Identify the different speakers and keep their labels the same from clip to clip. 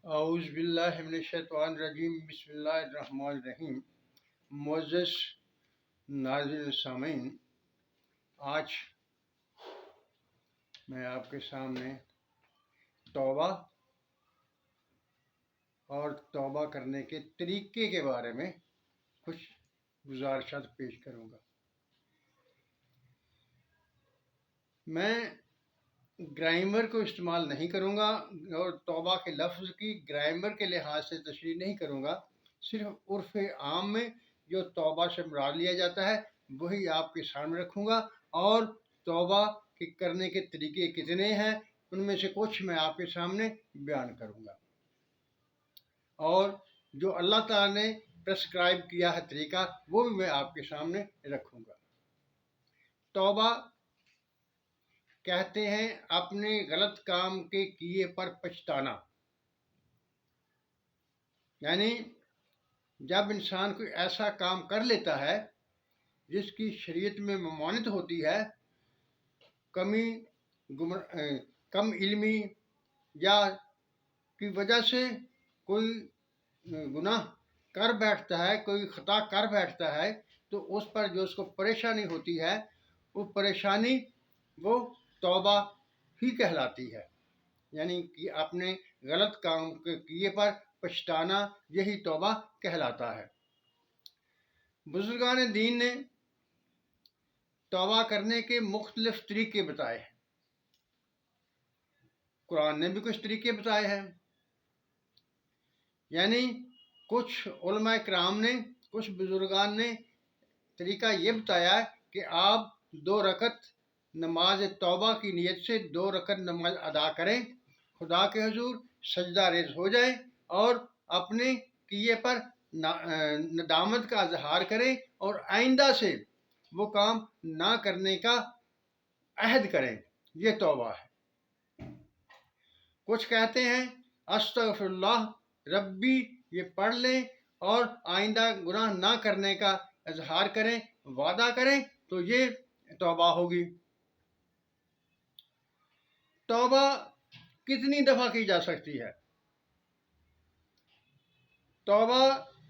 Speaker 1: اعوذ باللہ من الشیطان الرجیم بسم اللہ الرحمن الرحیم۔ معزز ناظرین سامعین، آج میں آپ کے سامنے توبہ اور توبہ کرنے کے طریقے کے بارے میں کچھ گزارشات پیش کروں گا۔ میں گرامر کو استعمال نہیں کروں گا اور توبہ کے لفظ کی گرامر کے لحاظ سے تشریح نہیں کروں گا، صرف عرف عام میں جو توبہ سے مراد لیا جاتا ہے وہی آپ کے سامنے رکھوں گا، اور توبہ کے کرنے کے طریقے کتنے ہیں ان میں سے کچھ میں آپ کے سامنے بیان کروں گا، اور جو اللہ تعالیٰ نے پرسکرائب کیا ہے طریقہ وہ بھی میں آپ کے سامنے رکھوں گا۔ توبہ کہتے ہیں اپنے غلط کام کے کیے پر پچھتانا، یعنی جب انسان کوئی ایسا کام کر لیتا ہے جس کی شریعت میں ممانعت ہوتی ہے، کم علمی یا کی وجہ سے کوئی گناہ کر بیٹھتا ہے، کوئی خطا کر بیٹھتا ہے، تو اس پر جو اس کو پریشانی ہوتی ہے وہ پریشانی وہ توبہ ہی کہلاتی ہے، یعنی کہ اپنے غلط کام کے کیے پر پچھتانا یہی توبہ کہلاتا ہے۔ بزرگان دین نے توبہ کرنے کے مختلف طریقے بتائے ہیں، قرآن نے بھی کچھ طریقے بتائے ہیں، یعنی کچھ علماء کرام نے، کچھ بزرگان نے طریقہ یہ بتایا کہ آپ 2 رکعت نماز توبہ کی نیت سے 2 رکعت نماز ادا کریں، خدا کے حضور سجدہ ریز ہو جائیں اور اپنے کیے پر ندامت کا اظہار کریں اور آئندہ سے وہ کام نہ کرنے کا عہد کریں، یہ توبہ ہے۔ کچھ کہتے ہیں استغفر اللہ ربی، یہ پڑھ لیں اور آئندہ گناہ نہ کرنے کا اظہار کریں، وعدہ کریں، تو یہ توبہ ہوگی۔ توبہ کتنی دفعہ کی جا سکتی ہے؟ توبہ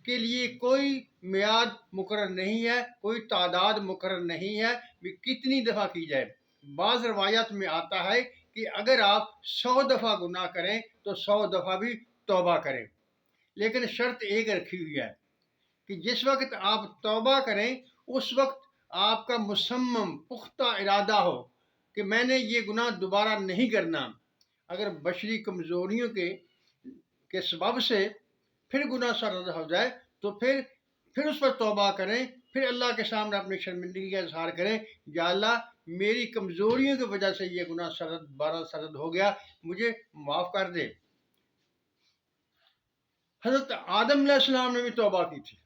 Speaker 1: کے لیے کوئی میعاد مقرر نہیں ہے، کوئی تعداد مقرر نہیں ہے کہ کتنی دفعہ کی جائے۔ بعض روایات میں آتا ہے کہ اگر آپ 100 دفعہ گناہ کریں تو 100 دفعہ بھی توبہ کریں، لیکن شرط ایک رکھی ہوئی ہے کہ جس وقت آپ توبہ کریں اس وقت آپ کا مصمم پختہ ارادہ ہو کہ میں نے یہ گناہ دوبارہ نہیں کرنا۔ اگر بشری کمزوریوں کے سبب سے پھر گناہ سرزد ہو جائے تو پھر اس پر توبہ کریں، پھر اللہ کے سامنے اپنی شرمندگی کا اظہار کریں، یا اللہ میری کمزوریوں کی وجہ سے یہ گناہ دوبارہ سرزد ہو گیا، مجھے معاف کر دے۔ حضرت آدم علیہ السلام نے بھی توبہ کی تھی،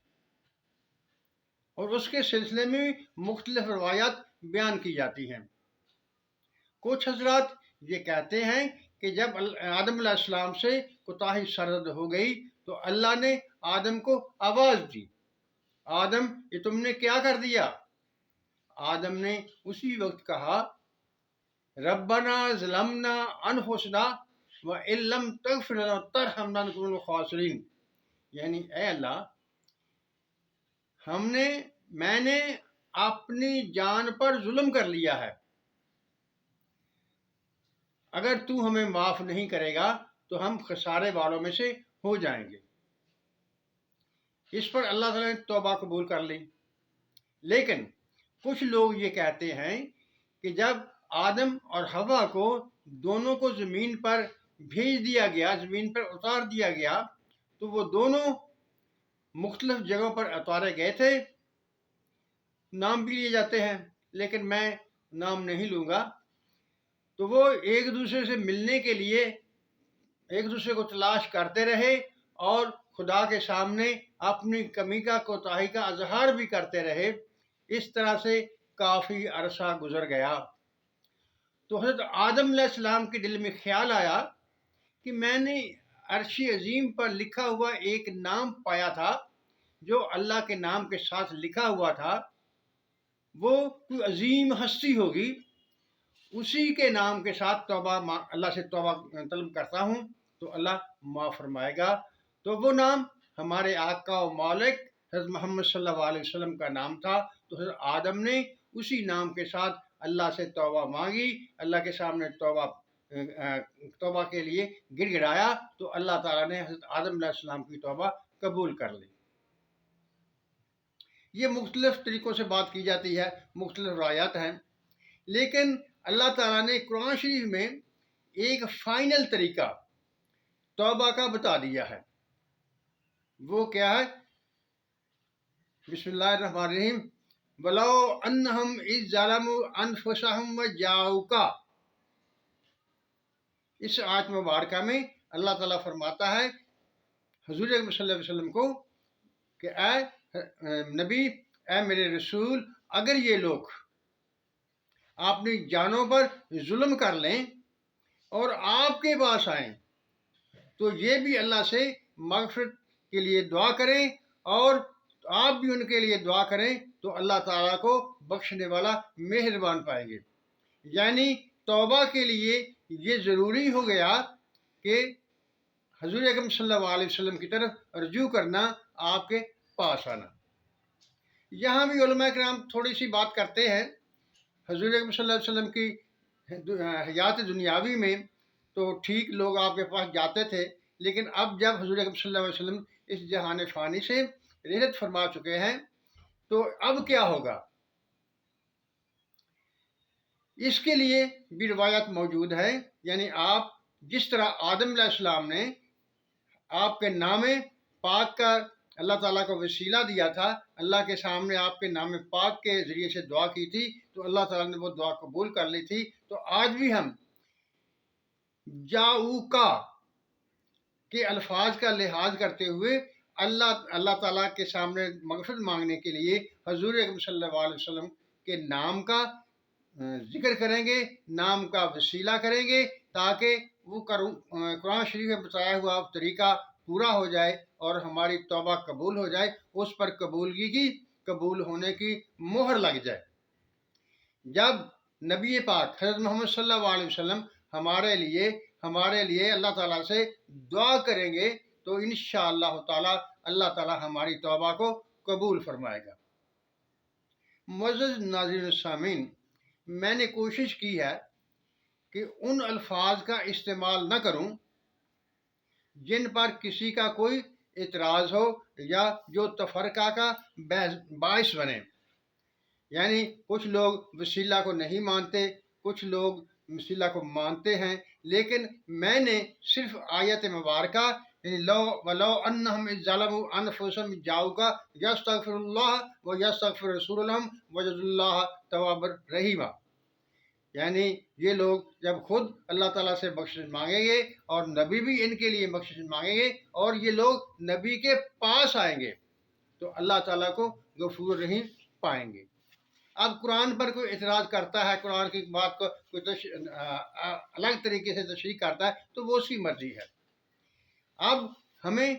Speaker 1: اور اس کے سلسلے میں بھی مختلف روایات بیان کی جاتی ہیں۔ کچھ حضرات یہ کہتے ہیں کہ جب آدم علیہ السلام سے کوتاہی سرزد ہو گئی تو اللہ نے آدم کو آواز دی، آدم یہ تم نے کیا کر دیا؟ آدم نے اسی وقت کہا ربنا ظلمنا انفسنا وان لم تغفر لنا وترحمنا لنکونن من الخاسرین، یعنی اے اللہ میں نے اپنی جان پر ظلم کر لیا ہے، اگر تو ہمیں معاف نہیں کرے گا تو ہم خسارے والوں میں سے ہو جائیں گے۔ اس پر اللہ تعالیٰ نے توبہ قبول کر لی۔ لیکن کچھ لوگ یہ کہتے ہیں کہ جب آدم اور حوا کو دونوں کو زمین پر بھیج دیا گیا، زمین پر اتار دیا گیا، تو وہ دونوں مختلف جگہوں پر اتارے گئے تھے، نام بھی لیے جاتے ہیں لیکن میں نام نہیں لوں گا، تو وہ ایک دوسرے سے ملنے کے لیے ایک دوسرے کو تلاش کرتے رہے اور خدا کے سامنے اپنی کمی کا کوتاہی کا اظہار بھی کرتے رہے۔ اس طرح سے کافی عرصہ گزر گیا تو حضرت آدم علیہ السلام کے دل میں خیال آیا کہ میں نے عرش عظیم پر لکھا ہوا ایک نام پایا تھا، جو اللہ کے نام کے ساتھ لکھا ہوا تھا، وہ کوئی عظیم ہستی ہوگی، اسی کے نام کے ساتھ اللہ سے توبہ طلب کرتا ہوں تو اللہ معاف فرمائے گا۔ تو وہ نام ہمارے آقا و مالک حضرت محمد صلی اللہ علیہ وسلم کا نام تھا، تو حضرت آدم نے اسی نام کے ساتھ اللہ سے توبہ مانگی، اللہ کے سامنے توبہ کے لیے گڑ گڑایا، تو اللہ تعالیٰ نے حضرت آدم علیہ السلام کی توبہ قبول کر لی۔ یہ مختلف طریقوں سے بات کی جاتی ہے، مختلف روایات ہیں، لیکن اللہ تعالیٰ نے قرآن شریف میں ایک فائنل طریقہ توبہ کا بتا دیا ہے۔ وہ کیا ہے؟ بسم اللہ الرحمن الرحیم، وَلَوْ أَنَّهُمْ إِذْ ظَلَمُوا أَنفُسَهُمْ وَجَاءُوكَ۔ اس آیت مبارکہ میں اللہ تعالیٰ فرماتا ہے حضور اکرم صلی اللہ علیہ وسلم کو کہ اے نبی، اے میرے رسول، اگر یہ لوگ اپنی جانوں پر ظلم کر لیں اور آپ کے پاس آئیں تو یہ بھی اللہ سے مغفرت کے لیے دعا کریں اور آپ بھی ان کے لیے دعا کریں تو اللہ تعالیٰ کو بخشنے والا مہربان پائیں گے۔ یعنی توبہ کے لیے یہ ضروری ہو گیا کہ حضور اکرم صلی اللہ علیہ وسلم کی طرف رجوع کرنا، آپ کے پاس آنا۔ یہاں بھی علماء کرام تھوڑی سی بات کرتے ہیں۔ حضور اکرم صلی اللہ علیہ وسلم کی حیات دنیاوی میں تو ٹھیک لوگ آپ کے پاس جاتے تھے، لیکن اب جب حضور اکرم صلی اللہ علیہ وسلم اس جہان فانی سے رحلت فرما چکے ہیں تو اب کیا ہوگا؟ اس کے لیے بھی روایت موجود ہے، یعنی آپ جس طرح آدم علیہ السلام نے آپ کے نام پاک کا اللہ تعالیٰ کو وسیلہ دیا تھا، اللہ کے سامنے آپ کے نام پاک کے ذریعے سے دعا کی تھی تو اللہ تعالیٰ نے وہ دعا قبول کر لی تھی، تو آج بھی ہم جاؤکا کے الفاظ کا لحاظ کرتے ہوئے اللہ تعالیٰ کے سامنے مغفرت مانگنے کے لیے حضور اکرم صلی اللہ علیہ وسلم کے نام کا ذکر کریں گے، نام کا وسیلہ کریں گے، تاکہ وہ قرآن شریف میں بتایا ہوا طریقہ پورا ہو جائے اور ہماری توبہ قبول ہو جائے، اس پر قبول ہونے کی مہر لگ جائے۔ جب نبی پاک حضرت محمد صلی اللہ علیہ وسلم ہمارے لیے اللہ تعالیٰ سے دعا کریں گے تو انشاءاللہ تعالیٰ اللہ تعالیٰ ہماری توبہ کو قبول فرمائے گا۔ معزز ناظرین السامعین، میں نے کوشش کی ہے کہ ان الفاظ کا استعمال نہ کروں جن پر کسی کا کوئی اعتراض ہو یا جو تفرقہ کا باعث بنے۔ یعنی کچھ لوگ وسیلہ کو نہیں مانتے، کچھ لوگ وسیلہ کو مانتے ہیں، لیکن میں نے صرف آیت مبارکہ یعنی وَلَوْ أَنَّهُمْ إِذْ ظَلَمُوا أَنفُسَهُمْ جَاءُوكَ يَسْتَغْفِرُ اللَّهَ وَيَسْتَغْفِرُ رَسُولُهُ لَهُمْ وَيَجِدُوا اللَّهَ تَوَّابًا رَحِيمًا۔ یعنی یہ لوگ جب خود اللہ تعالیٰ سے بخشش مانگیں گے اور نبی بھی ان کے لیے بخشش مانگیں گے اور یہ لوگ نبی کے پاس آئیں گے تو اللہ تعالیٰ کو غفور رحیم پائیں گے۔ اب قرآن پر کوئی اعتراض کرتا ہے، قرآن کی بات کو کوئی الگ طریقے سے تشریح کرتا ہے تو وہ اس کی مرضی ہے۔ اب ہمیں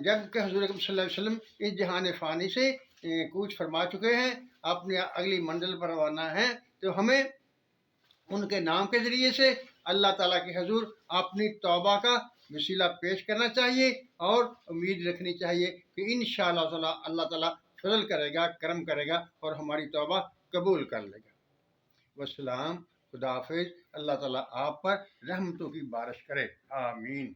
Speaker 1: جب کہ حضور اکرم صلی اللہ علیہ وسلم اس جہان فانی سے کوچ فرما چکے ہیں، اپنی اگلی منزل پر روانہ ہیں، تو ہمیں ان کے نام کے ذریعے سے اللہ تعالیٰ کے حضور اپنی توبہ کا وسیلہ پیش کرنا چاہیے اور امید رکھنی چاہیے کہ انشاءاللہ تعالیٰ اللہ تعالیٰ فضل کرے گا، کرم کرے گا اور ہماری توبہ قبول کر لے گا۔ والسلام، خدا حافظ، اللہ تعالیٰ آپ پر رحمتوں کی بارش کرے، آمین۔